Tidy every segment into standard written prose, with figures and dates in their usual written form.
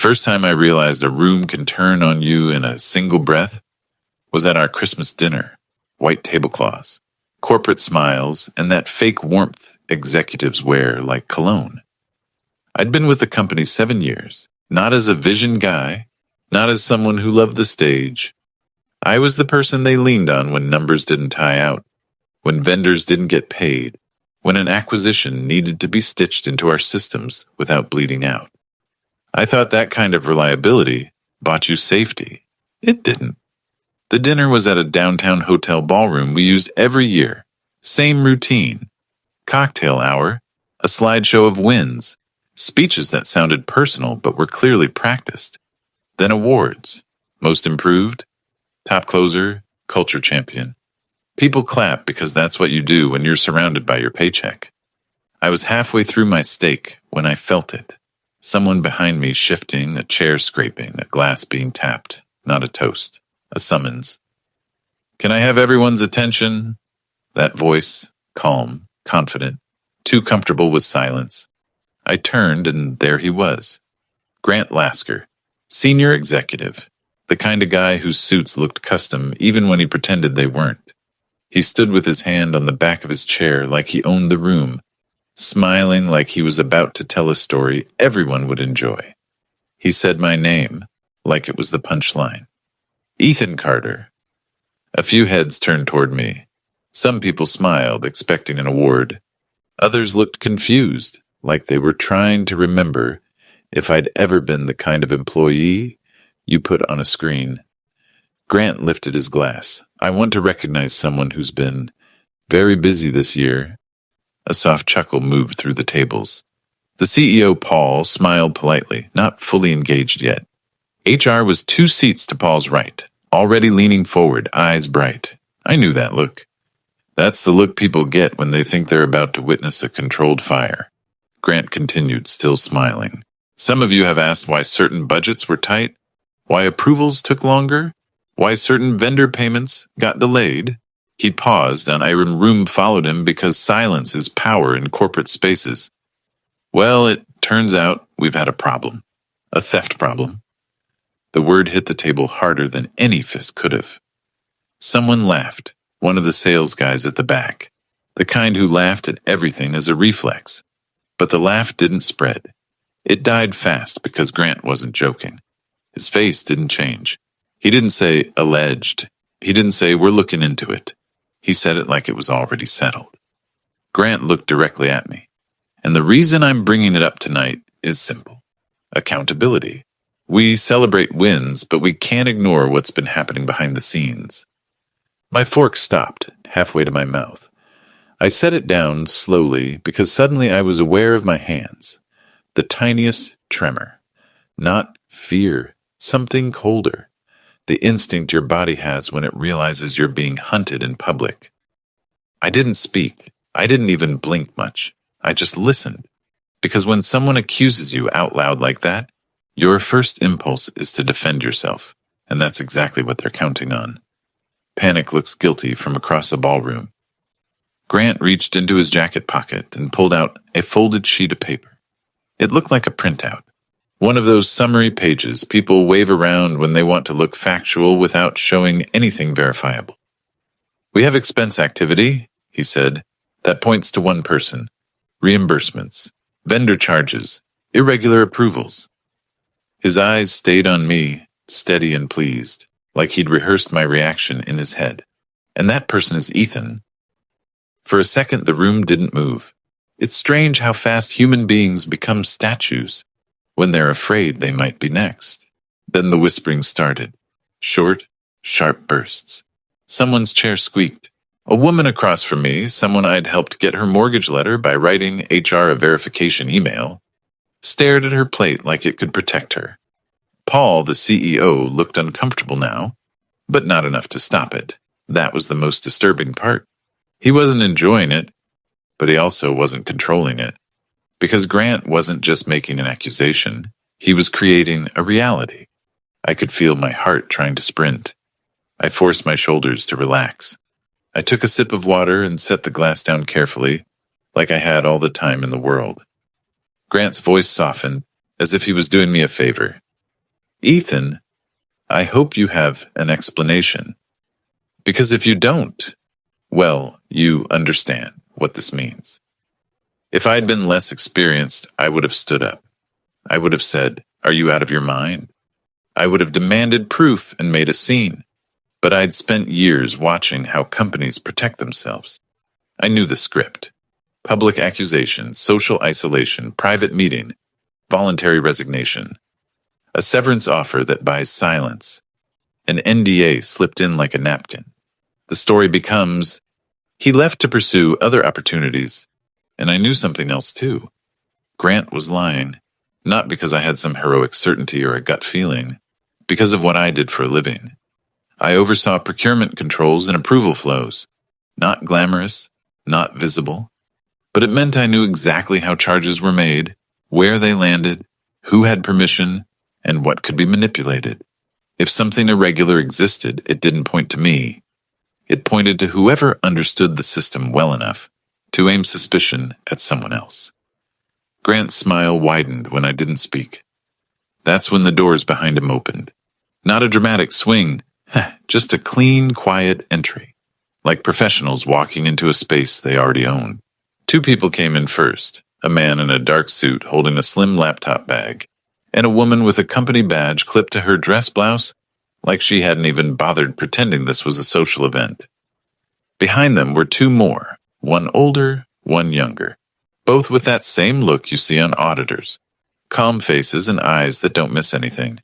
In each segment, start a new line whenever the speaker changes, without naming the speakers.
first time I realized a room can turn on you in a single breath was at our Christmas dinner. White tablecloths, corporate smiles, and that fake warmth executives wear like cologne. I'd been with the company 7 years, not as a vision guy, not as someone who loved the stage. I was the person they leaned on when numbers didn't tie out, when vendors didn't get paid, when an acquisition needed to be stitched into our systems without bleeding out. I thought that kind of reliability bought you safety. It didn't. The dinner was at a downtown hotel ballroom we used every year. Same routine. Cocktail hour, a slideshow of wins, speeches that sounded personal but were clearly practiced. Then awards. Most improved, top closer, culture champion. People clap because that's what you do when you're surrounded by your paycheck. I was halfway through my steak when I felt it. Someone behind me shifting, a chair scraping, a glass being tapped, not a toast. A summons. "Can I have everyone's attention?" That voice, calm, confident, too comfortable with silence. I turned, and there he was. Grant Lasker, senior executive, the kind of guy whose suits looked custom even when he pretended they weren't. He stood with his hand on the back of his chair like he owned the room, smiling like he was about to tell a story everyone would enjoy. He said my name like it was the punchline. "Ethan Carter." A few heads turned toward me. Some people smiled, expecting an award. Others looked confused, like they were trying to remember if I'd ever been the kind of employee you put on a screen. Grant lifted his glass. "I want to recognize someone who's been very busy this year." A soft chuckle moved through the tables. The CEO, Paul, smiled politely, not fully engaged yet. HR was 2 seats to Paul's right, already leaning forward, eyes bright. I knew that look. That's the look people get when they think they're about to witness a controlled fire. Grant continued, still smiling. "Some of you have asked why certain budgets were tight, why approvals took longer, why certain vendor payments got delayed." He paused, and Iron Room followed him because silence is power in corporate spaces. "Well, it turns out we've had a problem. A theft problem." The word hit the table harder than any fist could have. Someone laughed, one of the sales guys at the back, the kind who laughed at everything as a reflex. But the laugh didn't spread. It died fast because Grant wasn't joking. His face didn't change. He didn't say, "alleged." He didn't say, "we're looking into it." He said it like it was already settled. Grant looked directly at me. And the reason I'm bringing it up tonight is simple. Accountability. We celebrate wins, but we can't ignore what's been happening behind the scenes. My fork stopped, halfway to my mouth. I set it down slowly because suddenly I was aware of my hands. The tiniest tremor. Not fear, something colder. The instinct your body has when it realizes you're being hunted in public. I didn't speak. I didn't even blink much. I just listened. Because when someone accuses you out loud like that, your first impulse is to defend yourself, and that's exactly what they're counting on. Panic looks guilty from across the ballroom. Grant reached into his jacket pocket and pulled out a folded sheet of paper. It looked like a printout. One of those summary pages people wave around when they want to look factual without showing anything verifiable. "We have expense activity," he said, "that points to one person. Reimbursements, vendor charges, irregular approvals." His eyes stayed on me, steady and pleased, like he'd rehearsed my reaction in his head. "And that person is Ethan." For a second, the room didn't move. It's strange how fast human beings become statues when they're afraid they might be next. Then the whispering started. Short, sharp bursts. Someone's chair squeaked. A woman across from me, someone I'd helped get her mortgage letter by writing HR a verification email, stared at her plate like it could protect her. Paul, the CEO, looked uncomfortable now, but not enough to stop it. That was the most disturbing part. He wasn't enjoying it, but he also wasn't controlling it. Because Grant wasn't just making an accusation, he was creating a reality. I could feel my heart trying to sprint. I forced my shoulders to relax. I took a sip of water and set the glass down carefully, like I had all the time in the world. Grant's voice softened, as if he was doing me a favor. Ethan, I hope you have an explanation. Because if you don't, well, you understand what this means. If I'd been less experienced, I would have stood up. I would have said, "Are you out of your mind?" I would have demanded proof and made a scene. But I'd spent years watching how companies protect themselves. I knew the script. Public accusation, social isolation, private meeting, voluntary resignation. A severance offer that buys silence. An NDA slipped in like a napkin. The story becomes, he left to pursue other opportunities, and I knew something else too. Grant was lying, not because I had some heroic certainty or a gut feeling, because of what I did for a living. I oversaw procurement controls and approval flows, not glamorous, not visible, but it meant I knew exactly how charges were made, where they landed, who had permission, and what could be manipulated. If something irregular existed, it didn't point to me. It pointed to whoever understood the system well enough to aim suspicion at someone else. Grant's smile widened when I didn't speak. That's when the doors behind him opened. Not a dramatic swing, just a clean, quiet entry, like professionals walking into a space they already owned. Two people came in first, a man in a dark suit holding a slim laptop bag, and a woman with a company badge clipped to her dress blouse like she hadn't even bothered pretending this was a social event. Behind them were two more, one older, one younger, both with that same look you see on auditors, calm faces and eyes that don't miss anything.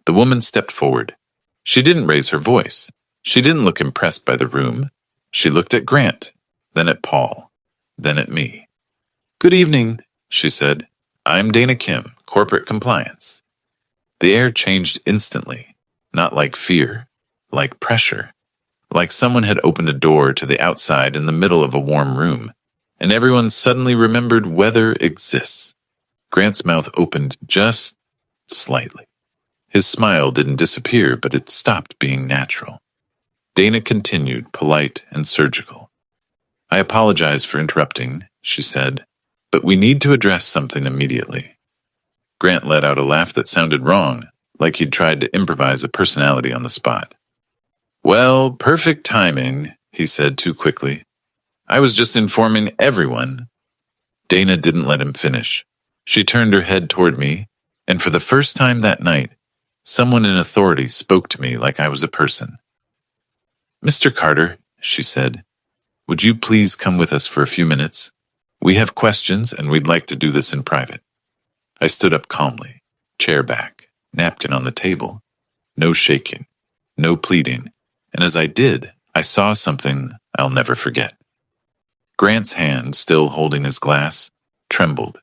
The woman stepped forward. She didn't raise her voice. She didn't look impressed by the room. She looked at Grant, then at Paul, then at me. "Good evening," she said. "I'm Dana Kim, Corporate Compliance." The air changed instantly, not like fear, like pressure, like someone had opened a door to the outside in the middle of a warm room, and everyone suddenly remembered weather exists. Grant's mouth opened just slightly. His smile didn't disappear, but it stopped being natural. Dana continued, polite and surgical. "I apologize for interrupting," she said, "but we need to address something immediately." Grant let out a laugh that sounded wrong, like he'd tried to improvise a personality on the spot. "Well, perfect timing," he said too quickly. "I was just informing everyone." Dana didn't let him finish. She turned her head toward me, and for the first time that night, someone in authority spoke to me like I was a person. "Mr. Carter," she said, "would you please come with us for a few minutes? We have questions and we'd like to do this in private." I stood up calmly, chair back, napkin on the table. No shaking, no pleading, and as I did, I saw something I'll never forget. Grant's hand, still holding his glass, trembled.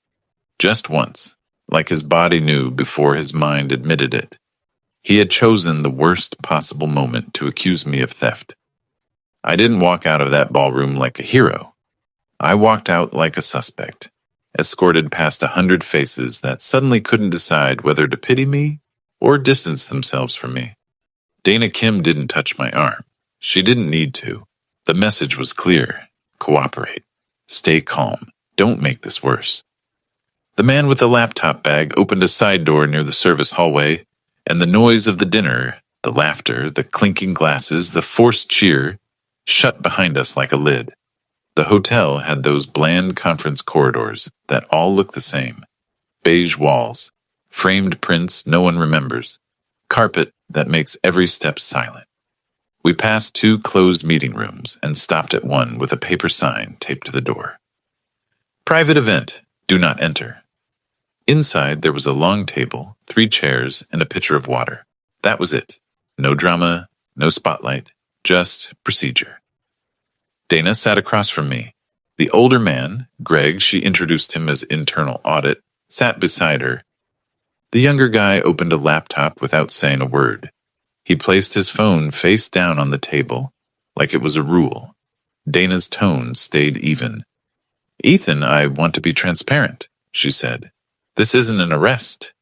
Just once, like his body knew before his mind admitted it. He had chosen the worst possible moment to accuse me of theft. I didn't walk out of that ballroom like a hero. I walked out like a suspect, escorted past 100 faces that suddenly couldn't decide whether to pity me or distance themselves from me. Dana Kim didn't touch my arm. She didn't need to. The message was clear. Cooperate. Stay calm. Don't make this worse. The man with the laptop bag opened a side door near the service hallway, and the noise of the dinner, the laughter, the clinking glasses, the forced cheer, shut behind us like a lid. The hotel had those bland conference corridors that all look the same. Beige walls, framed prints no one remembers, carpet that makes every step silent. We passed two closed meeting rooms and stopped at one with a paper sign taped to the door. "Private event. Do not enter." Inside, there was a long table, 3 chairs, and a pitcher of water. That was it. No drama, no spotlight, just procedure. Dana sat across from me. The older man, Greg, she introduced him as internal audit, sat beside her. The younger guy opened a laptop without saying a word. He placed his phone face down on the table, like it was a rule. Dana's tone stayed even. "Ethan, I want to be transparent," she said. "This isn't an arrest.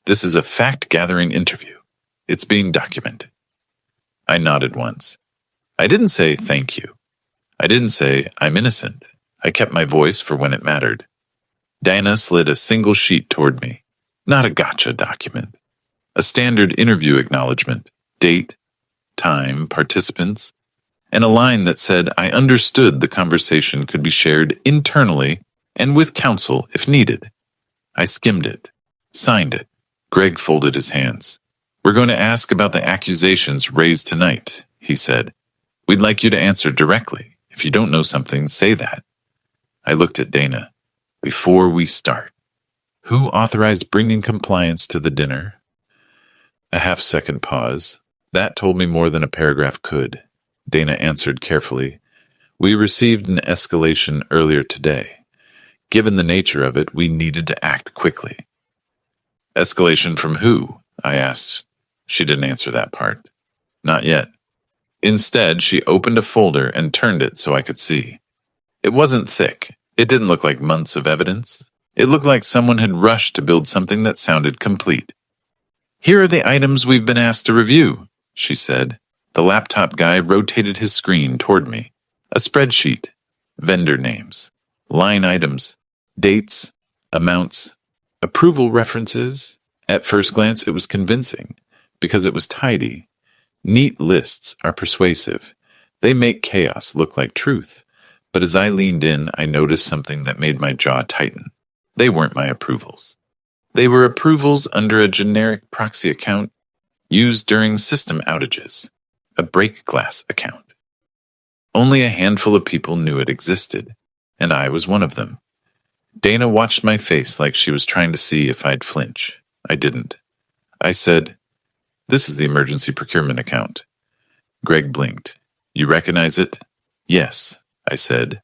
This is a fact-gathering interview. It's being documented." I nodded once. I didn't say thank you. I didn't say I'm innocent. I kept my voice for when it mattered. Dana slid a single sheet toward me. Not a gotcha document. A standard interview acknowledgement, date, time, participants, and a line that said I understood the conversation could be shared internally and with counsel if needed. I skimmed it, signed it. Greg folded his hands. "We're going to ask about the accusations raised tonight," he said. "We'd like you to answer directly. If you don't know something, say that." I looked at Dana. "Before we start, who authorized bringing compliance to the dinner?" A half-second pause. That told me more than a paragraph could. Dana answered carefully. "We received an escalation earlier today. Given the nature of it, we needed to act quickly." "Escalation from who?" I asked. She didn't answer that part. Not yet. Instead, she opened a folder and turned it so I could see. It wasn't thick. It didn't look like months of evidence. It looked like someone had rushed to build something that sounded complete. "Here are the items we've been asked to review," she said. The laptop guy rotated his screen toward me. A spreadsheet. Vendor names. Line items. Dates. Amounts. Approval references. At first glance, it was convincing, because it was tidy. Neat lists are persuasive. They make chaos look like truth. But as I leaned in, I noticed something that made my jaw tighten. They weren't my approvals. They were approvals under a generic proxy account used during system outages. A break glass account. Only a handful of people knew it existed, and I was one of them. Dana watched my face like she was trying to see if I'd flinch. I didn't. I said, "This is the emergency procurement account." Greg blinked. "You recognize it?" "Yes," I said,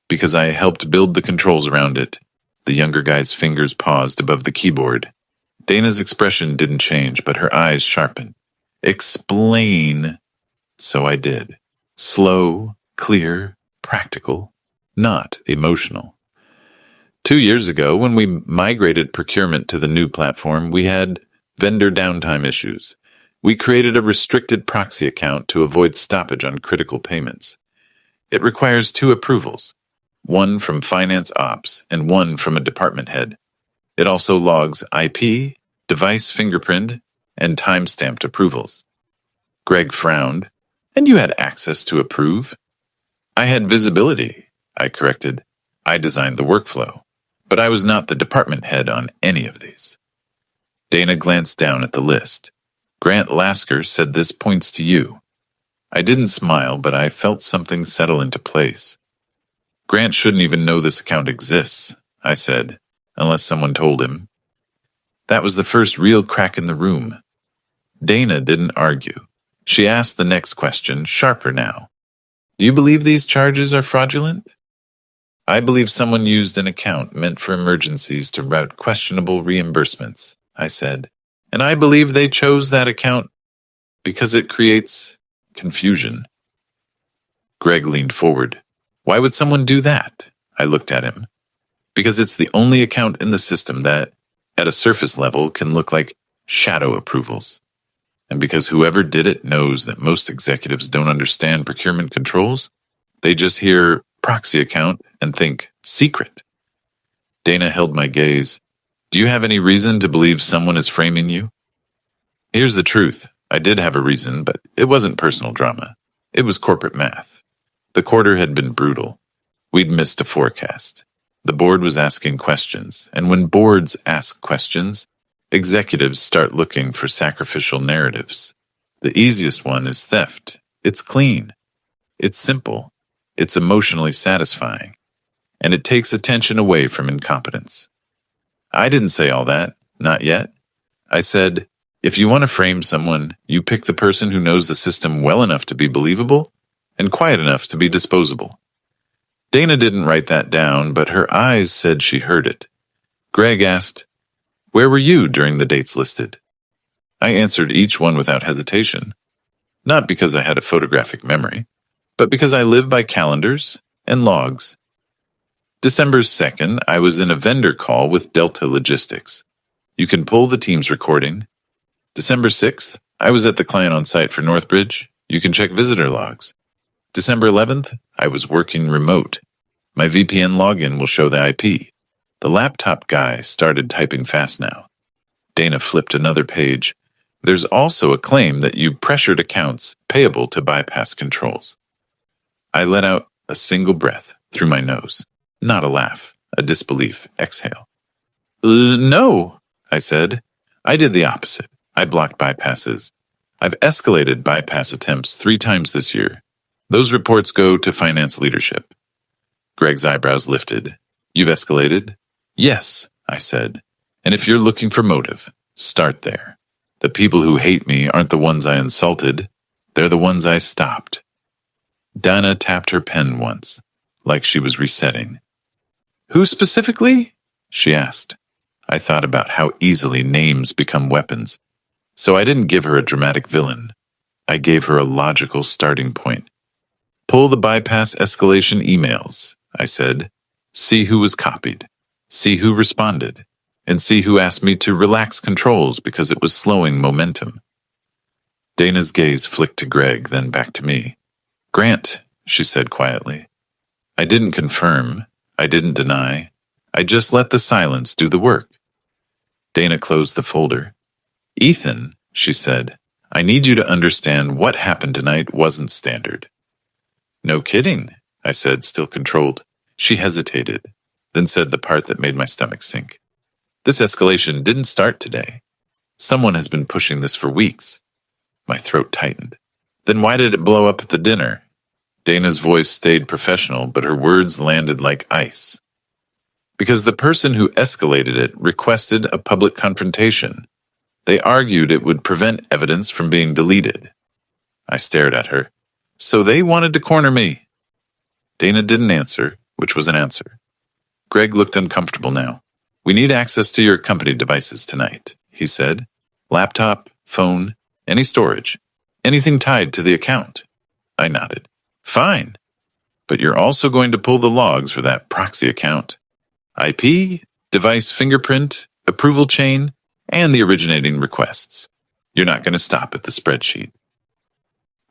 "because I helped build the controls around it." The younger guy's fingers paused above the keyboard. Dana's expression didn't change, but her eyes sharpened. "Explain." So I did. Slow, clear, practical, not emotional. 2 years ago, when we migrated procurement to the new platform, we had vendor downtime issues. We created a restricted proxy account to avoid stoppage on critical payments. It requires 2 approvals, one from finance ops and one from a department head. It also logs IP, device fingerprint, and time-stamped approvals. Greg frowned. "And you had access to approve?" "I had visibility," I corrected. "I designed the workflow. But I was not the department head on any of these." Dana glanced down at the list. "Grant Lasker said this points to you." I didn't smile, but I felt something settle into place. "Grant shouldn't even know this account exists," I said, "unless someone told him." That was the first real crack in the room. Dana didn't argue. She asked the next question, sharper now. "Do you believe these charges are fraudulent?" "I believe someone used an account meant for emergencies to route questionable reimbursements," I said. "And I believe they chose that account because it creates confusion." Greg leaned forward. "Why would someone do that?" I looked at him. "Because it's the only account in the system that, at a surface level, can look like shadow approvals. And because whoever did it knows that most executives don't understand procurement controls, they just hear proxy account and think secret." Dana held my gaze. "Do you have any reason to believe someone is framing you?" "Here's the truth. I did have a reason, but it wasn't personal drama. It was corporate math. The quarter had been brutal. We'd missed a forecast. The board was asking questions, and when boards ask questions, executives start looking for sacrificial narratives. The easiest one is theft. It's clean. It's simple. It's emotionally satisfying. And it takes attention away from incompetence. I didn't say all that, not yet. I said, if you want to frame someone, you pick the person who knows the system well enough to be believable and quiet enough to be disposable. Dana didn't write that down, but her eyes said she heard it. Greg asked, "Where were you during the dates listed?" I answered each one without hesitation, not because I had a photographic memory, but because I live by calendars and logs. December 2nd, I was in a vendor call with Delta Logistics. You can pull the team's recording. December 6th, I was at the client on site for Northbridge. You can check visitor logs. December 11th, I was working remote. My VPN login will show the IP. The laptop guy started typing fast now. Dana flipped another page. There's also a claim that you pressured accounts payable to bypass controls. I let out a single breath through my nose. Not a laugh, a disbelief exhale. No, I said. I did the opposite. I blocked bypasses. I've escalated bypass attempts 3 times this year. Those reports go to finance leadership. Greg's eyebrows lifted. You've escalated? Yes, I said. And if you're looking for motive, start there. The people who hate me aren't the ones I insulted. They're the ones I stopped. Dinah tapped her pen once, like she was resetting. Who specifically? She asked. I thought about how easily names become weapons. So I didn't give her a dramatic villain. I gave her a logical starting point. Pull the bypass escalation emails, I said. See who was copied. See who responded. And see who asked me to relax controls because it was slowing momentum. Dana's gaze flicked to Greg, then back to me. Grant, she said quietly. I didn't confirm. I didn't deny. I just let the silence do the work. Dana closed the folder. Ethan, she said, I need you to understand what happened tonight wasn't standard. No kidding, I said, still controlled. She hesitated, then said the part that made my stomach sink. This escalation didn't start today. Someone has been pushing this for weeks. My throat tightened. Then why did it blow up at the dinner? Dana's voice stayed professional, but her words landed like ice. Because the person who escalated it requested a public confrontation. They argued it would prevent evidence from being deleted. I stared at her. So they wanted to corner me. Dana didn't answer, which was an answer. Greg looked uncomfortable now. We need access to your company devices tonight, he said. Laptop, phone, any storage, anything tied to the account. I nodded. Fine. But you're also going to pull the logs for that proxy account. IP, device fingerprint, approval chain, and the originating requests. You're not going to stop at the spreadsheet.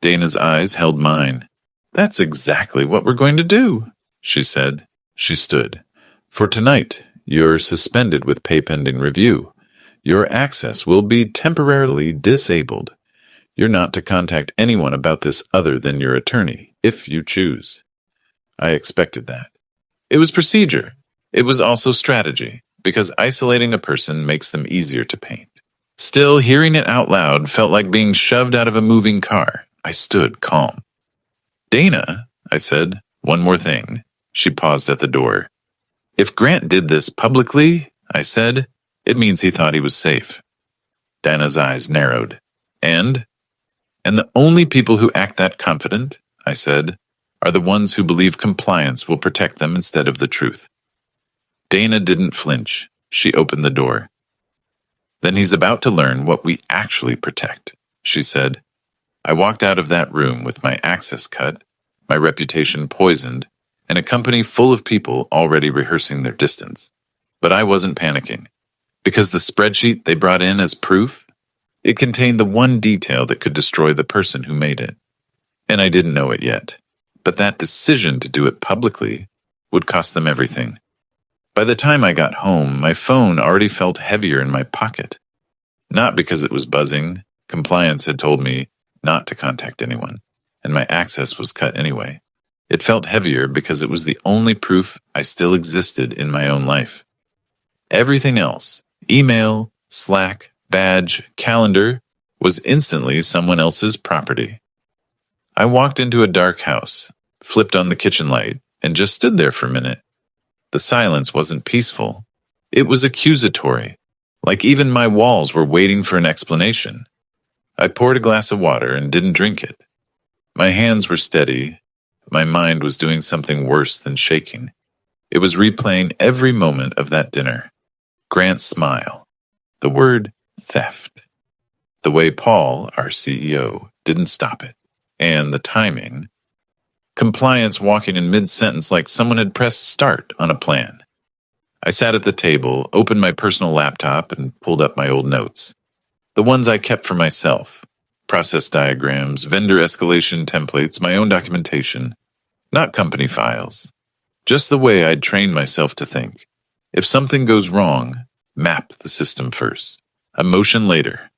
Dana's eyes held mine. That's exactly what we're going to do, she said. She stood. For tonight, you're suspended with pay pending review. Your access will be temporarily disabled. You're not to contact anyone about this other than your attorney, if you choose. I expected that. It was procedure. It was also strategy, because isolating a person makes them easier to paint. Still, hearing it out loud felt like being shoved out of a moving car. I stood calm. Dana, I said, one more thing. She paused at the door. If Grant did this publicly, I said, it means he thought he was safe. Dana's eyes narrowed. And the only people who act that confident, I said, are the ones who believe compliance will protect them instead of the truth. Dana didn't flinch. She opened the door. Then he's about to learn what we actually protect, she said. I walked out of that room with my access cut, my reputation poisoned, and a company full of people already rehearsing their distance. But I wasn't panicking, because the spreadsheet they brought in as proof, it contained the one detail that could destroy the person who made it. And I didn't know it yet, but that decision to do it publicly would cost them everything. By the time I got home, my phone already felt heavier in my pocket. Not because it was buzzing. Compliance had told me not to contact anyone, and my access was cut anyway. It felt heavier because it was the only proof I still existed in my own life. Everything else, email, Slack, badge, calendar, was instantly someone else's property. I walked into a dark house, flipped on the kitchen light, and just stood there for a minute. The silence wasn't peaceful. It was accusatory, like even my walls were waiting for an explanation. I poured a glass of water and didn't drink it. My hands were steady. My mind was doing something worse than shaking. It was replaying every moment of that dinner. Grant's smile. The word theft. The way Paul, our CEO, didn't stop it. And the timing. Compliance walking in mid-sentence like someone had pressed start on a plan. I sat at the table, opened my personal laptop, and pulled up my old notes. The ones I kept for myself. Process diagrams, vendor escalation templates, my own documentation. Not company files. Just the way I'd trained myself to think. If something goes wrong, map the system first. Emotion later.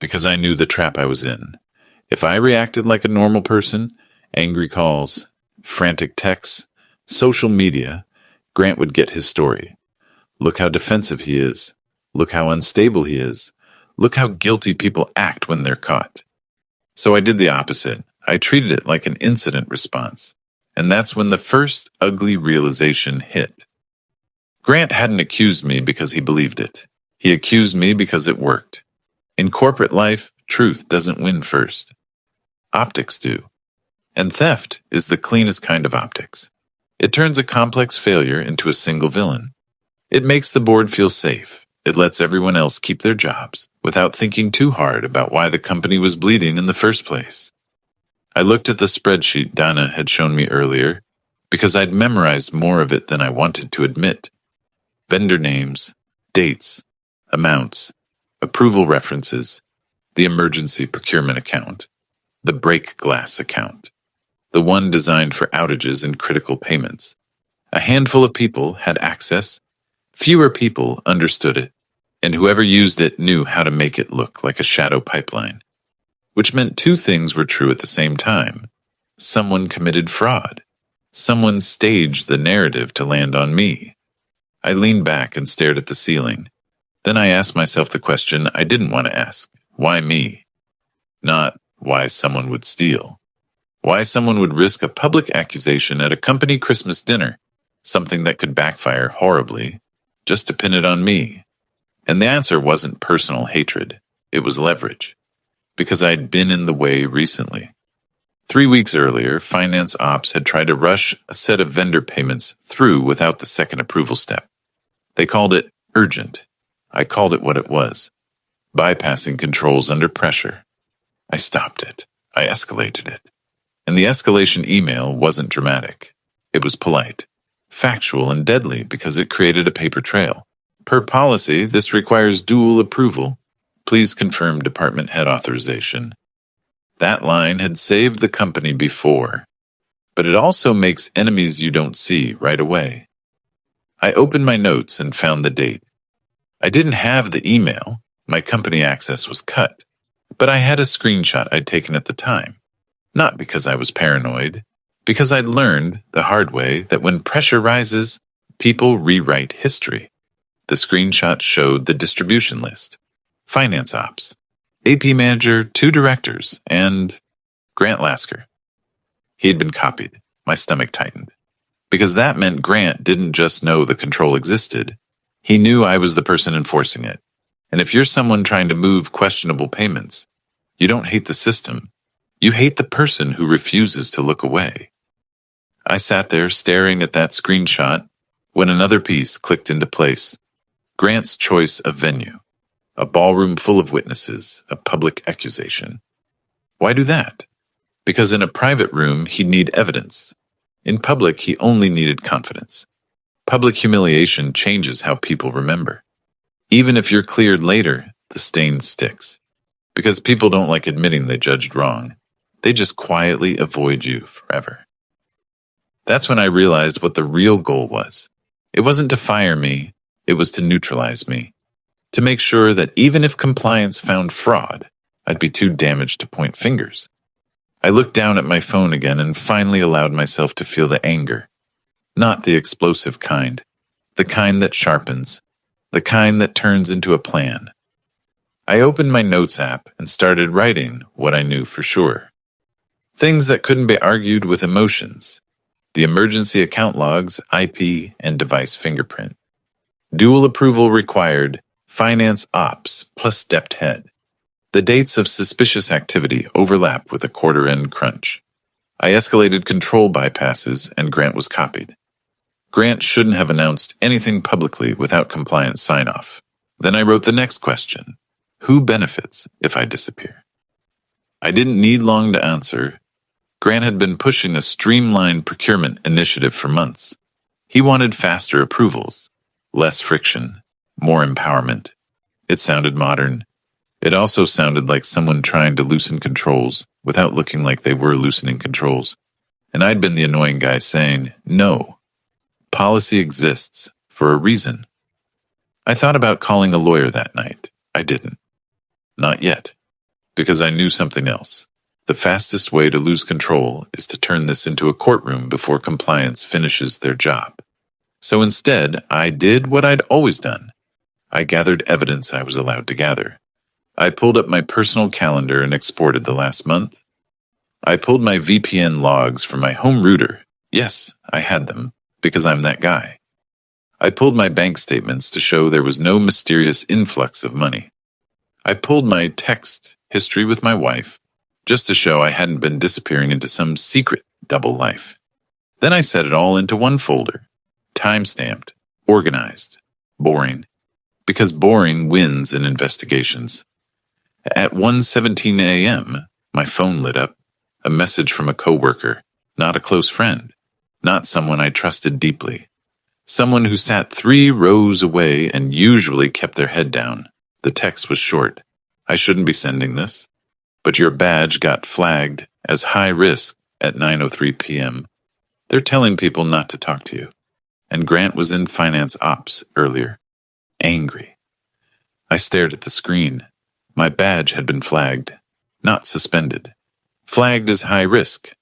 because I knew the trap I was in. If I reacted like a normal person, angry calls, frantic texts, social media, Grant would get his story. Look how defensive he is. Look how unstable he is. Look how guilty people act when they're caught. So I did the opposite. I treated it like an incident response. And that's when the first ugly realization hit. Grant hadn't accused me because he believed it. He accused me because it worked. In corporate life, truth doesn't win first. Optics do. And theft is the cleanest kind of optics. It turns a complex failure into a single villain. It makes the board feel safe. It lets everyone else keep their jobs without thinking too hard about why the company was bleeding in the first place. I looked at the spreadsheet Donna had shown me earlier because I'd memorized more of it than I wanted to admit. Vendor names, dates, amounts, approval references, the emergency procurement account, the break glass account, the one designed for outages and critical payments. A handful of people had access, fewer people understood it, and whoever used it knew how to make it look like a shadow pipeline. Which meant two things were true at the same time. Someone committed fraud. Someone staged the narrative to land on me. I leaned back and stared at the ceiling. Then I asked myself the question I didn't want to ask. Why me? Not why someone would steal. Why someone would risk a public accusation at a company Christmas dinner, something that could backfire horribly, just to pin it on me. And the answer wasn't personal hatred. It was leverage. Because I'd been in the way recently. 3 weeks earlier, finance ops had tried to rush a set of vendor payments through without the second approval step. They called it urgent. I called it what it was. Bypassing controls under pressure. I stopped it. I escalated it. And the escalation email wasn't dramatic. It was polite, factual, and deadly because it created a paper trail. Per policy, this requires dual approval. Please confirm department head authorization. That line had saved the company before, but it also makes enemies you don't see right away. I opened my notes and found the date. I didn't have the email. My company access was cut, but I had a screenshot I'd taken at the time. Not because I was paranoid, because I'd learned the hard way that when pressure rises, people rewrite history. The screenshot showed the distribution list. Finance ops, AP manager, 2 directors, and Grant Lasker. He had been copied. My stomach tightened. Because that meant Grant didn't just know the control existed. He knew I was the person enforcing it. And if you're someone trying to move questionable payments, you don't hate the system. You hate the person who refuses to look away. I sat there staring at that screenshot when another piece clicked into place. Grant's choice of venue. A ballroom full of witnesses, a public accusation. Why do that? Because in a private room, he'd need evidence. In public, he only needed confidence. Public humiliation changes how people remember. Even if you're cleared later, the stain sticks. Because people don't like admitting they judged wrong. They just quietly avoid you forever. That's when I realized what the real goal was. It wasn't to fire me, it was to neutralize me. To make sure that even if compliance found fraud, I'd be too damaged to point fingers. I looked down at my phone again and finally allowed myself to feel the anger. Not the explosive kind. The kind that sharpens. The kind that turns into a plan. I opened my notes app and started writing what I knew for sure. Things that couldn't be argued with emotions. The emergency account logs, IP, and device fingerprint. Dual approval required. Finance ops plus debt head. The dates of suspicious activity overlap with a quarter-end crunch. I escalated control bypasses and Grant was copied. Grant shouldn't have announced anything publicly without compliance sign-off. Then I wrote the next question. Who benefits if I disappear? I didn't need long to answer. Grant had been pushing a streamlined procurement initiative for months. He wanted faster approvals, less friction, more empowerment. It sounded modern. It also sounded like someone trying to loosen controls without looking like they were loosening controls. And I'd been the annoying guy saying, no. Policy exists for a reason. I thought about calling a lawyer that night. I didn't. Not yet. because I knew something else. The fastest way to lose control is to turn this into a courtroom before compliance finishes their job. So instead, I did what I'd always done. I gathered evidence I was allowed to gather. I pulled up my personal calendar and exported the last month. I pulled my VPN logs from my home router. Yes, I had them, because I'm that guy. I pulled my bank statements to show there was no mysterious influx of money. I pulled my text history with my wife, just to show I hadn't been disappearing into some secret double life. Then I set it all into one folder, time-stamped, organized, boring, because boring wins in investigations. At 1:17 a.m., my phone lit up, a message from a coworker, not a close friend, not someone I trusted deeply, someone who sat 3 rows away and usually kept their head down. The text was short. I shouldn't be sending this, but your badge got flagged as high risk at 9:03 p.m. They're telling people not to talk to you. And Grant was in finance ops earlier. Angry. I stared at the screen. My badge had been flagged, not suspended. Flagged as high risk.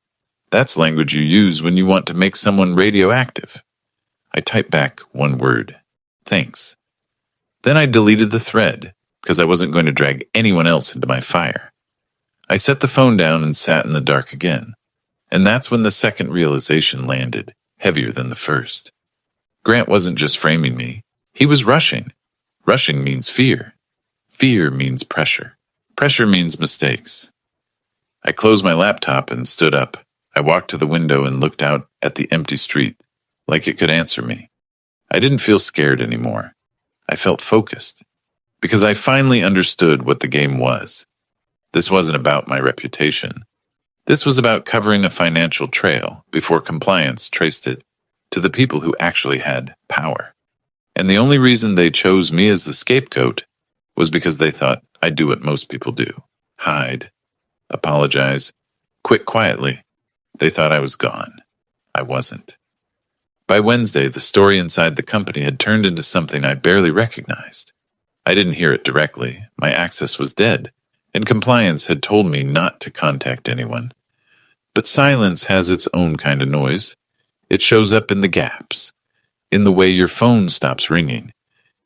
That's language you use when you want to make someone radioactive. I typed back one word. Thanks. Then I deleted the thread, because I wasn't going to drag anyone else into my fire. I set the phone down and sat in the dark again. And that's when the second realization landed, heavier than the first. Grant wasn't just framing me. He was rushing. Rushing means fear. Fear means pressure. Pressure means mistakes. I closed my laptop and stood up. I walked to the window and looked out at the empty street, like it could answer me. I didn't feel scared anymore. I felt focused, because I finally understood what the game was. This wasn't about my reputation. This was about covering a financial trail before compliance traced it to the people who actually had power. And the only reason they chose me as the scapegoat was because they thought I'd do what most people do. Hide. Apologize. Quit quietly. They thought I was gone. I wasn't. By Wednesday, the story inside the company had turned into something I barely recognized. I didn't hear it directly. My access was dead, and compliance had told me not to contact anyone. But silence has its own kind of noise. It shows up in the gaps, in the way your phone stops ringing,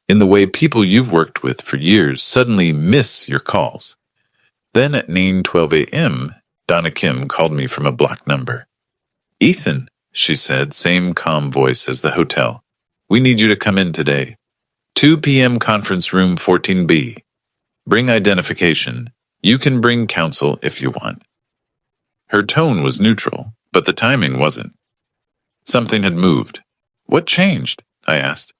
in the way people you've worked with for years suddenly miss your calls. Then at 9:12 a.m., Donna Kim called me from a blocked number. "Ethan," she said, same calm voice as the hotel. "We need you to come in today. 2 p.m. conference room 14B. Bring identification. You can bring counsel if you want." Her tone was neutral, but the timing wasn't. Something had moved. "What changed?" I asked.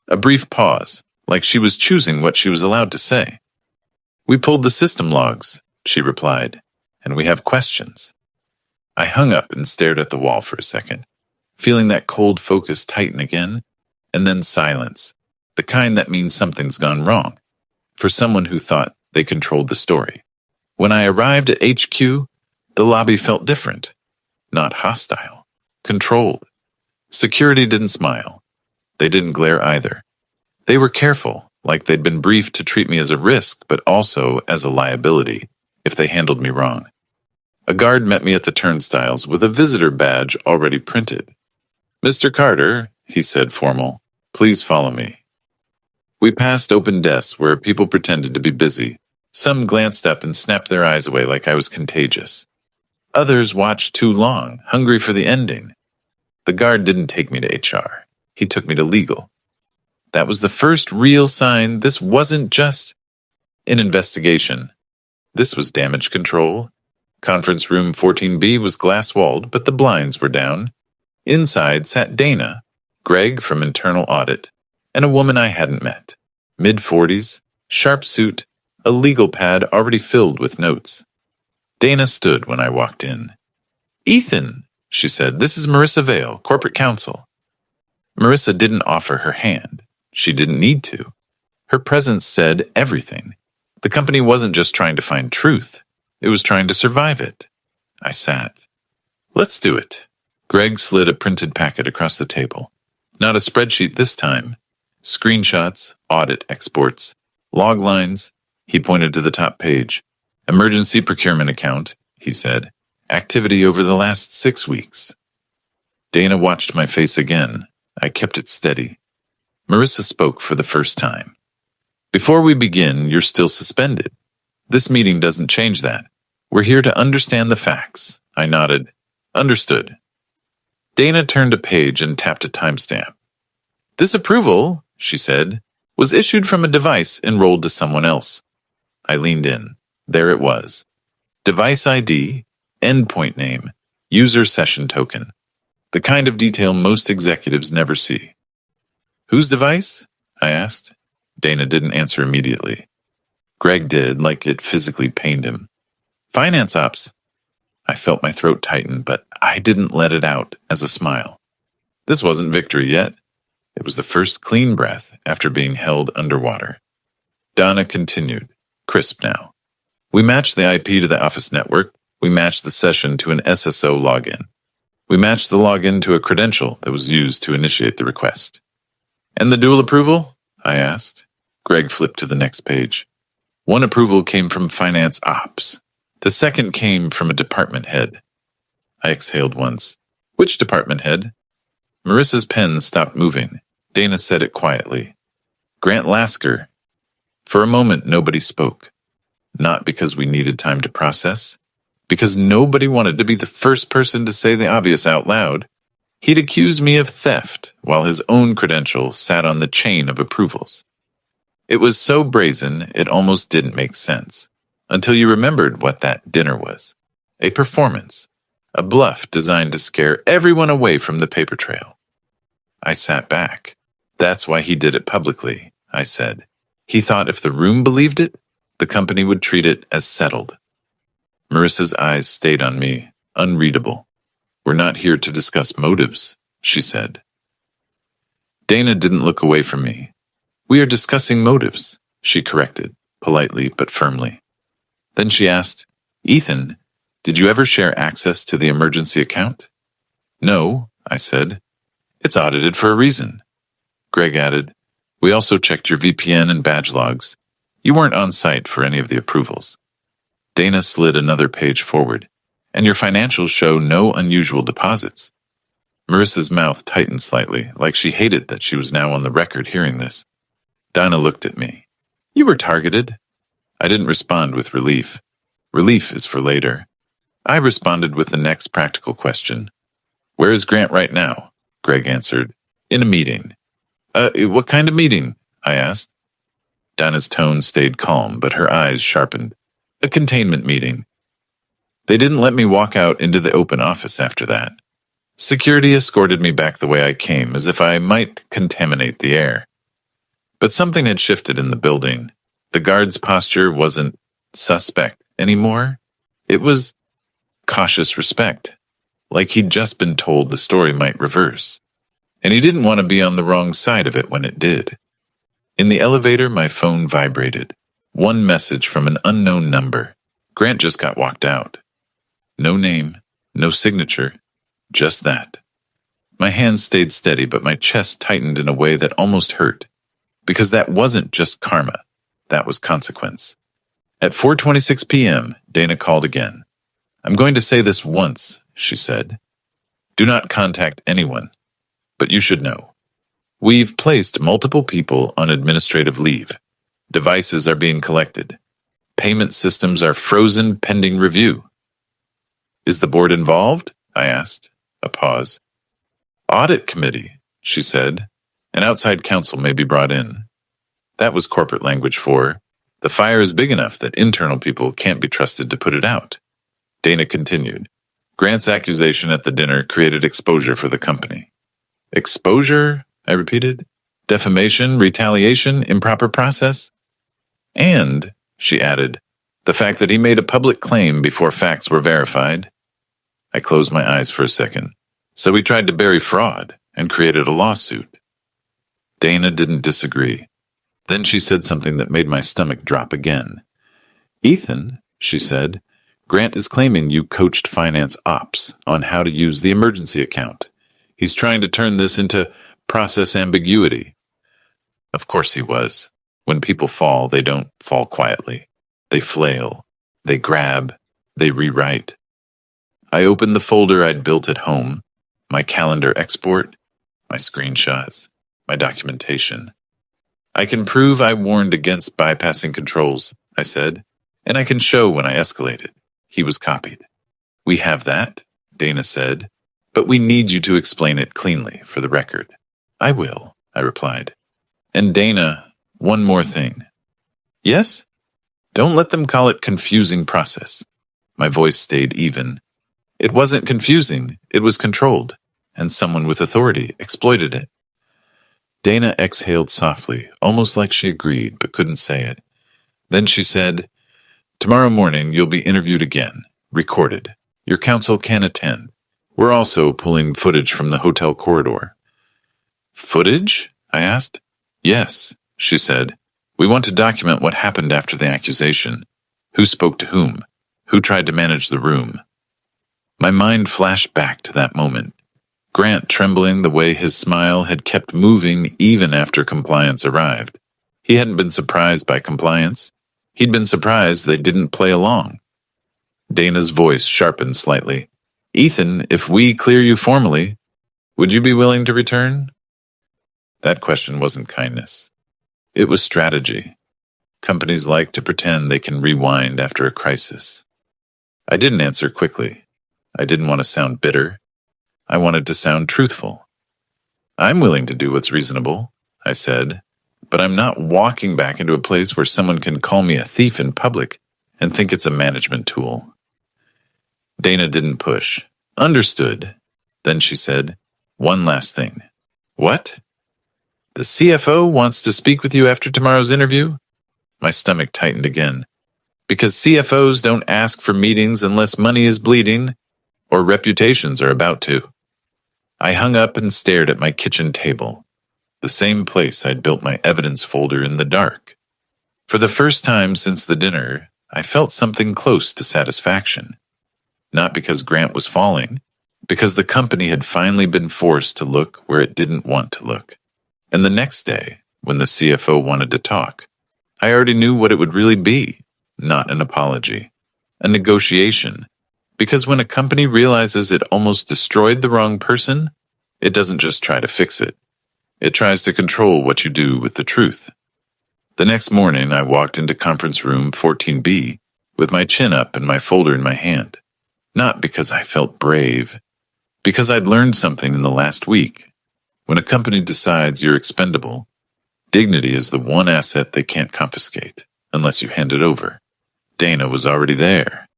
A brief pause, like she was choosing what she was allowed to say. "We pulled the system logs," she replied, "and we have questions." I hung up and stared at the wall for a second, feeling that cold focus tighten again, and then silence, the kind that means something's gone wrong, for someone who thought they controlled the story. When I arrived at HQ, the lobby felt different. Not hostile. Controlled. Security didn't smile. They didn't glare either. They were careful, like they'd been briefed to treat me as a risk, but also as a liability, if they handled me wrong. A guard met me at the turnstiles with a visitor badge already printed. "Mr. Carter," he said formal, "please follow me." We passed open desks where people pretended to be busy. Some glanced up and snapped their eyes away like I was contagious. Others watched too long, hungry for the ending. The guard didn't take me to HR. He took me to legal. That was the first real sign this wasn't just an investigation. This was damage control. Conference room 14B was glass-walled, but the blinds were down. Inside sat Dana, Greg from internal audit, and a woman I hadn't met. Mid-40s, sharp suit, a legal pad already filled with notes. Dana stood when I walked in. "Ethan," she said, "this is Marissa Vale, corporate counsel." Marissa didn't offer her hand. She didn't need to. Her presence said everything. The company wasn't just trying to find truth. It was trying to survive it. I sat. "Let's do it." Greg slid a printed packet across the table. Not a spreadsheet this time. Screenshots, audit exports, log lines. He pointed to the top page. Emergency procurement account, he said. Activity over the last 6 weeks. Dana watched my face again. I kept it steady. Marissa spoke for the first time. Before we begin, you're still suspended. This meeting doesn't change that. We're here to understand the facts. I nodded. Understood. Dana turned a page and tapped a timestamp. This approval, she said, was issued from a device enrolled to someone else. I leaned in. There it was. Device ID, endpoint name, user session token. The kind of detail most executives never see. Whose device? I asked. Dana didn't answer immediately. Greg did, like it physically pained him. Finance ops. I felt my throat tighten, but I didn't let it out as a smile. This wasn't victory yet. It was the first clean breath after being held underwater. Donna continued, crisp now. We matched the IP to the office network. We matched the session to an SSO login. We matched the login to a credential that was used to initiate the request. And the dual approval? I asked. Greg flipped to the next page. One approval came from finance ops. The second came from a department head. I exhaled once. Which department head? Marissa's pen stopped moving. Dana said it quietly. Grant Lasker. For a moment, nobody spoke. Not because we needed time to process. Because nobody wanted to be the first person to say the obvious out loud. He'd accused me of theft while his own credential sat on the chain of approvals. It was so brazen it almost didn't make sense, until you remembered what that dinner was. A performance, a bluff designed to scare everyone away from the paper trail. I sat back. That's why he did it publicly, I said. He thought if the room believed it, the company would treat it as settled. Marissa's eyes stayed on me, unreadable. We're not here to discuss motives, she said. Dana didn't look away from me. We are discussing motives, she corrected, politely but firmly. Then she asked, Ethan, did you ever share access to the emergency account? No, I said. It's audited for a reason. Greg added, we also checked your VPN and badge logs. You weren't on site for any of the approvals. Dana slid another page forward. And your financials show no unusual deposits. Marissa's mouth tightened slightly, like she hated that she was now on the record hearing this. Donna looked at me. You were targeted. I didn't respond with relief. Relief is for later. I responded with the next practical question. Where is Grant right now? Greg answered. In a meeting. What kind of meeting? I asked. Donna's tone stayed calm, but her eyes sharpened. A containment meeting. They didn't let me walk out into the open office after that. Security escorted me back the way I came, as if I might contaminate the air. But something had shifted in the building. The guard's posture wasn't suspect anymore. It was cautious respect, like he'd just been told the story might reverse. And he didn't want to be on the wrong side of it when it did. In the elevator, my phone vibrated. One message from an unknown number. Grant just got walked out. No name, no signature, just that. My hands stayed steady, but my chest tightened in a way that almost hurt. Because that wasn't just karma, that was consequence. At 4:26 p.m., Dana called again. I'm going to say this once, she said. Do not contact anyone, but you should know. We've placed multiple people on administrative leave. Devices are being collected. Payment systems are frozen pending review. Is the board involved? I asked. A pause. Audit committee, she said. An outside counsel may be brought in. That was corporate language for, the fire is big enough that internal people can't be trusted to put it out. Dana continued. Grant's accusation at the dinner created exposure for the company. Exposure? I repeated. Defamation, retaliation, improper process? And, she added, the fact that he made a public claim before facts were verified. I closed my eyes for a second. So he tried to bury fraud and created a lawsuit. Dana didn't disagree. Then she said something that made my stomach drop again. Ethan, she said, Grant is claiming you coached finance ops on how to use the emergency account. He's trying to turn this into process ambiguity. Of course he was. When people fall, they don't fall quietly. They flail. They grab, they rewrite. I opened the folder I'd built at home, my calendar export, my screenshots, my documentation. I can prove I warned against bypassing controls, I said, and I can show when I escalated. He was copied. We have that, Dana said, but we need you to explain it cleanly for the record. I will, I replied. And Dana, one more thing. Yes? Don't let them call it confusing process. My voice stayed even. It wasn't confusing, it was controlled, and someone with authority exploited it. Dana exhaled softly, almost like she agreed but couldn't say it. Then she said, "Tomorrow morning you'll be interviewed again, recorded. Your counsel can attend. We're also pulling footage from the hotel corridor." Footage? I asked. Yes, she said. We want to document what happened after the accusation. Who spoke to whom? Who tried to manage the room? My mind flashed back to that moment. Grant trembling the way his smile had kept moving even after compliance arrived. He hadn't been surprised by compliance. He'd been surprised they didn't play along. Dana's voice sharpened slightly. "Ethan, if we clear you formally, would you be willing to return?" That question wasn't kindness. It was strategy. Companies like to pretend they can rewind after a crisis. I didn't answer quickly. I didn't want to sound bitter. I wanted to sound truthful. "I'm willing to do what's reasonable," I said, "but I'm not walking back into a place where someone can call me a thief in public and think it's a management tool." Dana didn't push. "Understood." Then she said, "One last thing." "What?" "The CFO wants to speak with you after tomorrow's interview?" My stomach tightened again. "Because CFOs don't ask for meetings unless money is bleeding, or reputations are about to." I hung up and stared at my kitchen table, the same place I'd built my evidence folder in the dark. For the first time since the dinner, I felt something close to satisfaction. Not because Grant was falling, because the company had finally been forced to look where it didn't want to look. And the next day, when the CFO wanted to talk, I already knew what it would really be, not an apology, a negotiation. Because when a company realizes it almost destroyed the wrong person, it doesn't just try to fix it. It tries to control what you do with the truth. The next morning, I walked into conference room 14B with my chin up and my folder in my hand. Not because I felt brave, because I'd learned something in the last week. When a company decides you're expendable, dignity is the one asset they can't confiscate unless you hand it over. Dana was already there.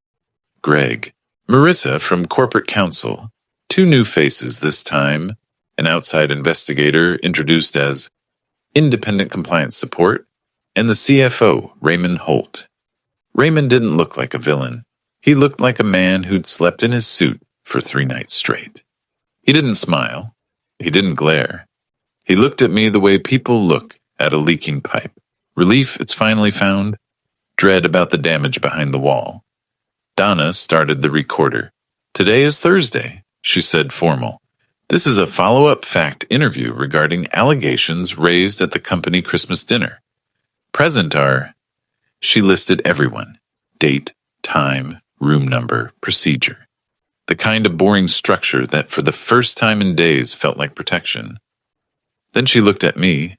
Greg. Marissa from corporate counsel. 2 new faces this time. An outside investigator introduced as independent compliance support, and the CFO, Raymond Holt. Raymond didn't look like a villain. He looked like a man who'd slept in his suit for 3 nights straight. He didn't smile. He didn't glare. He looked at me the way people look at a leaking pipe. Relief it's finally found. Dread about the damage behind the wall. Donna started the recorder. "Today is Thursday," she said formal. "This is a follow-up fact interview regarding allegations raised at the company Christmas dinner. Present are..." She listed everyone. Date, time, room number, procedure. The kind of boring structure that for the first time in days felt like protection. Then she looked at me.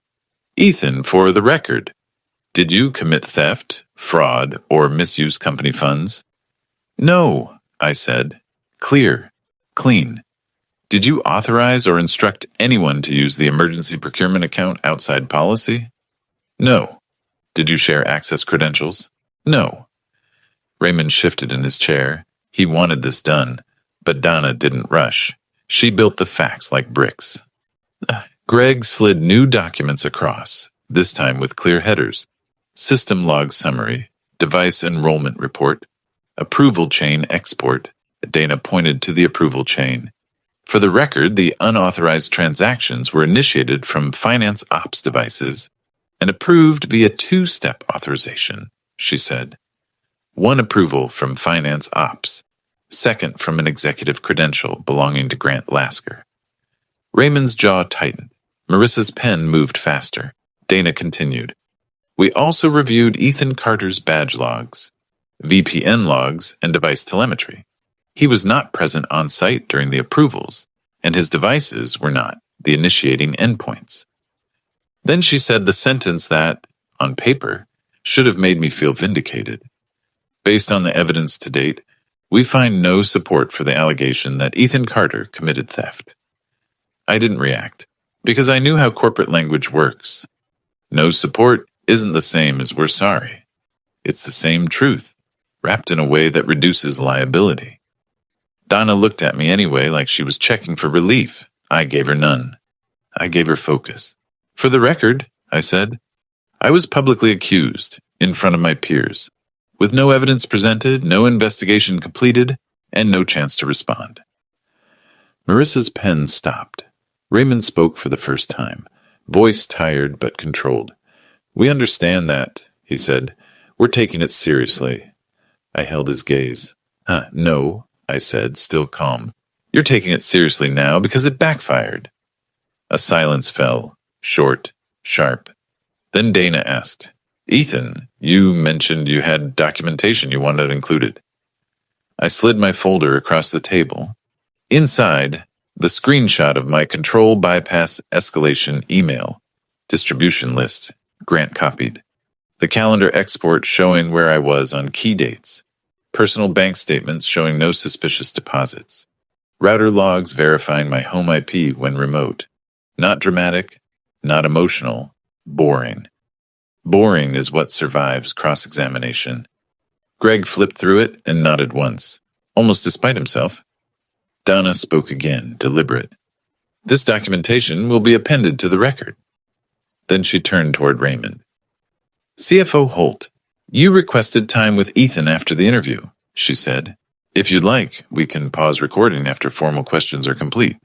"Ethan, for the record, did you commit theft, fraud, or misuse company funds?" "No," I said. "Clear. Clean. Did you authorize or instruct anyone to use the emergency procurement account outside policy?" "No." "Did you share access credentials?" "No." Raymond shifted in his chair. He wanted this done, but Donna didn't rush. She built the facts like bricks. Greg slid new documents across, this time with clear headers. System log summary, device enrollment report, approval chain export. Dana pointed to the approval chain. For the record, the unauthorized transactions were initiated from finance ops devices and approved via 2-step authorization, she said. 1 approval from finance ops, 2nd from an executive credential belonging to Grant Lasker. Raymond's jaw tightened. Marissa's pen moved faster. Dana continued. "We also reviewed Ethan Carter's badge logs. VPN logs, and device telemetry. He was not present on site during the approvals, and his devices were not the initiating endpoints. Then she said the sentence that, on paper, should have made me feel vindicated. Based on the evidence to date, we find no support for the allegation that Ethan Carter committed theft. I didn't react, because I knew how corporate language works. No support isn't the same as we're sorry. It's the same truth, wrapped in a way that reduces liability. Donna looked at me anyway like she was checking for relief. I gave her none. I gave her focus. For the record, I said, I was publicly accused, in front of my peers, with no evidence presented, no investigation completed, and no chance to respond. Marissa's pen stopped. Raymond spoke for the first time, voice tired but controlled. We understand that, he said. We're taking it seriously. I held his gaze. No, I said, still calm. You're taking it seriously now because it backfired. A silence fell, short, sharp. Then Dana asked, Ethan, you mentioned you had documentation you wanted included. I slid my folder across the table. Inside, the screenshot of my control bypass escalation email distribution list, Grant copied. The calendar export showing where I was on key dates. Personal bank statements showing no suspicious deposits. Router logs verifying my home IP when remote. Not dramatic, not emotional, boring. Boring is what survives cross-examination. Greg flipped through it and nodded once, almost despite himself. Donna spoke again, deliberate. This documentation will be appended to the record. Then she turned toward Raymond. CFO Holt, you requested time with Ethan after the interview, she said. If you'd like, we can pause recording after formal questions are complete.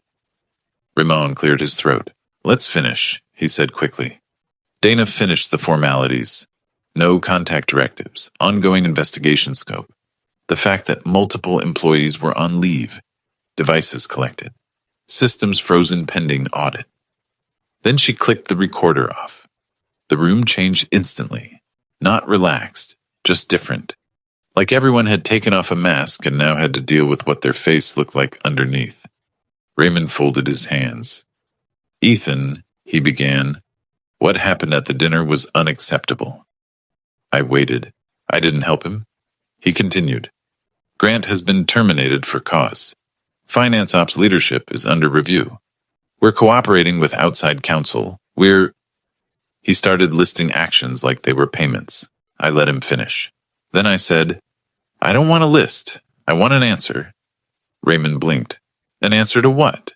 Ramon cleared his throat. Let's finish, he said quickly. Dana finished the formalities. No contact directives, ongoing investigation scope. The fact that multiple employees were on leave. Devices collected. Systems frozen pending audit. Then she clicked the recorder off. The room changed instantly. Not relaxed, just different. Like everyone had taken off a mask and now had to deal with what their face looked like underneath. Raymond folded his hands. Ethan, he began, what happened at the dinner was unacceptable. I waited. I didn't help him. He continued. Grant has been terminated for cause. Finance Ops leadership is under review. We're cooperating with outside counsel. He started listing actions like they were payments. I let him finish. Then I said, I don't want a list. I want an answer. Raymond blinked. An answer to what?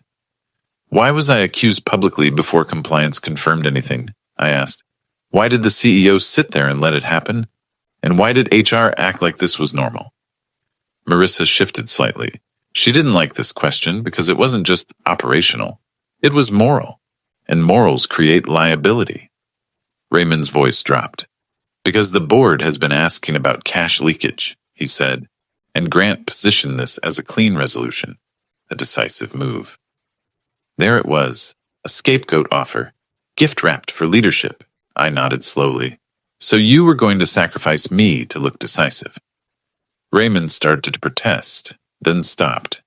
Why was I accused publicly before compliance confirmed anything? I asked. Why did the CEO sit there and let it happen? And why did HR act like this was normal? Marissa shifted slightly. She didn't like this question because it wasn't just operational. It was moral. And morals create liability. Raymond's voice dropped. Because the board has been asking about cash leakage, he said, and Grant positioned this as a clean resolution, a decisive move. There it was, a scapegoat offer, gift-wrapped for leadership. I nodded slowly. So you were going to sacrifice me to look decisive. Raymond started to protest, then stopped.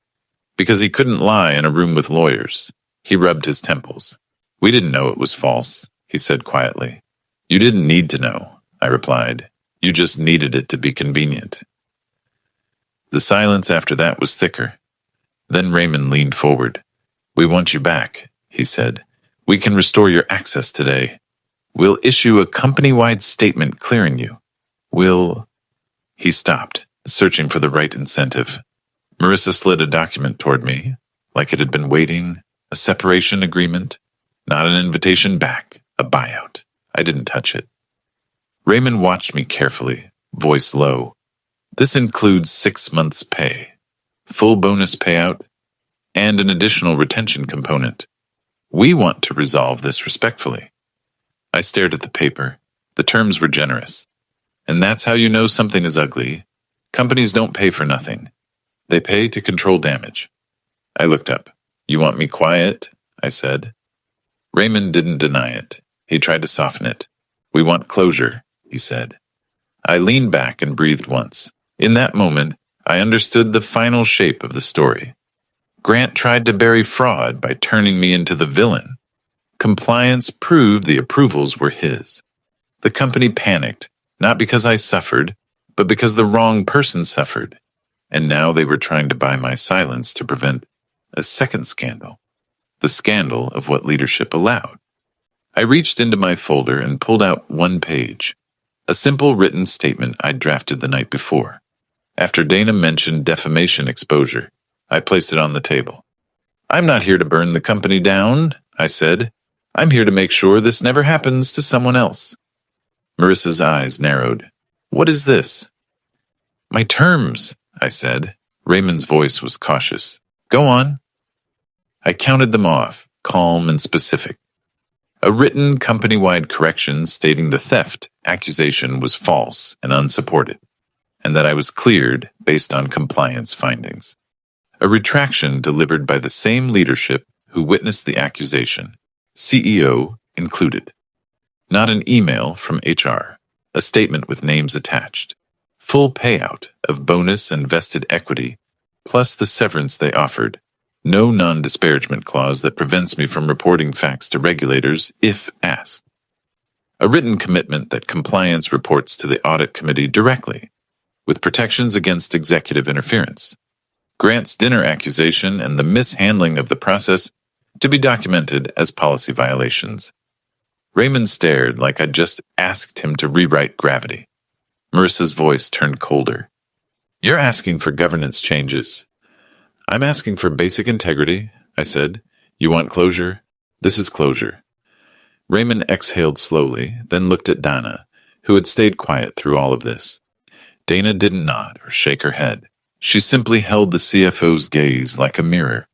Because he couldn't lie in a room with lawyers. He rubbed his temples. We didn't know it was false, he said quietly. You didn't need to know, I replied. You just needed it to be convenient. The silence after that was thicker. Then Raymond leaned forward. We want you back, he said. We can restore your access today. We'll issue a company-wide statement clearing you. He stopped, searching for the right incentive. Marissa slid a document toward me, like it had been waiting, a separation agreement, not an invitation back, a buyout. I didn't touch it. Raymond watched me carefully, voice low. This includes 6 months' pay, full bonus payout, and an additional retention component. We want to resolve this respectfully. I stared at the paper. The terms were generous. And that's how you know something is ugly. Companies don't pay for nothing. They pay to control damage. I looked up. You want me quiet? I said. Raymond didn't deny it. He tried to soften it. We want closure, he said. I leaned back and breathed once. In that moment, I understood the final shape of the story. Grant tried to bury fraud by turning me into the villain. Compliance proved the approvals were his. The company panicked, not because I suffered, but because the wrong person suffered. And now they were trying to buy my silence to prevent a second scandal, the scandal of what leadership allowed. I reached into my folder and pulled out one page, a simple written statement I'd drafted the night before. After Dana mentioned defamation exposure, I placed it on the table. "I'm not here to burn the company down," I said. "I'm here to make sure this never happens to someone else." Marissa's eyes narrowed. "What is this?" "My terms," I said. Raymond's voice was cautious. "Go on." I counted them off, calm and specific. A written company-wide correction stating the theft accusation was false and unsupported, and that I was cleared based on compliance findings. A retraction delivered by the same leadership who witnessed the accusation, CEO included. Not an email from HR, a statement with names attached. Full payout of bonus and vested equity, plus the severance they offered. No non-disparagement clause that prevents me from reporting facts to regulators if asked. A written commitment that compliance reports to the audit committee directly, with protections against executive interference. Grant's dinner accusation and the mishandling of the process to be documented as policy violations. Raymond stared like I'd just asked him to rewrite gravity. Marissa's voice turned colder. "You're asking for governance changes." "I'm asking for basic integrity," I said. "You want closure? This is closure." Raymond exhaled slowly, then looked at Dana, who had stayed quiet through all of this. Dana didn't nod or shake her head. She simply held the CFO's gaze like a mirror.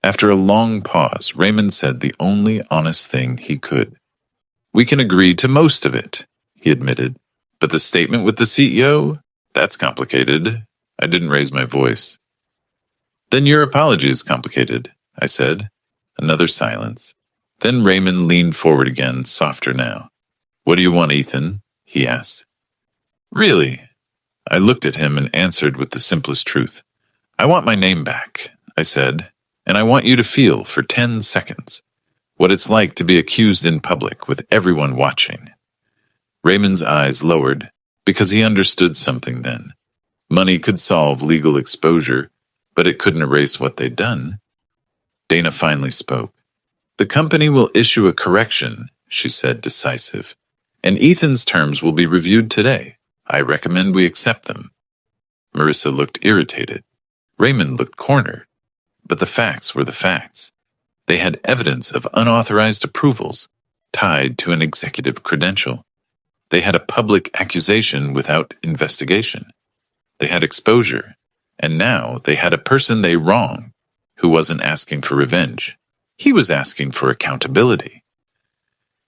After a long pause, Raymond said the only honest thing he could. "We can agree to most of it," he admitted. "But the statement with the CEO? That's complicated." I didn't raise my voice. "Then your apology is complicated," I said. Another silence. Then Raymond leaned forward again, softer now. "What do you want, Ethan?" he asked. "Really?" I looked at him and answered with the simplest truth. "I want my name back," I said, "and I want you to feel for 10 seconds what it's like to be accused in public with everyone watching." Raymond's eyes lowered because he understood something then. Money could solve legal exposure, but it couldn't erase what they'd done. Dana finally spoke. "The company will issue a correction," she said, decisive, "and Ethan's terms will be reviewed today. I recommend we accept them." Marissa looked irritated. Raymond looked cornered. But the facts were the facts. They had evidence of unauthorized approvals tied to an executive credential. They had a public accusation without investigation. They had exposure, and now they had a person they wronged who wasn't asking for revenge. He was asking for accountability.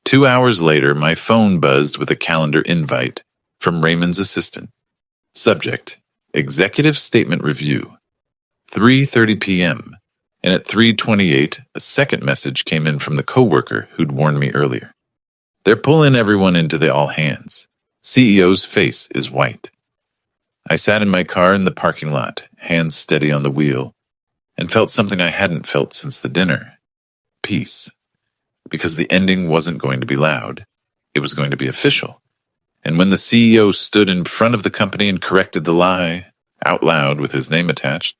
2 hours later, my phone buzzed with a calendar invite from Raymond's assistant. Subject: Executive Statement Review. 3:30 p.m., and at 3:28, a second message came in from the coworker who'd warned me earlier. "They're pulling everyone into the all-hands. CEO's face is white." I sat in my car in the parking lot, hands steady on the wheel, and felt something I hadn't felt since the dinner. Peace. Because the ending wasn't going to be loud. It was going to be official. And when the CEO stood in front of the company and corrected the lie, out loud with his name attached,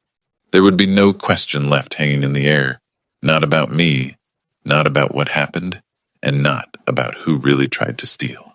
there would be no question left hanging in the air. Not about me, not about what happened, and not about who really tried to steal.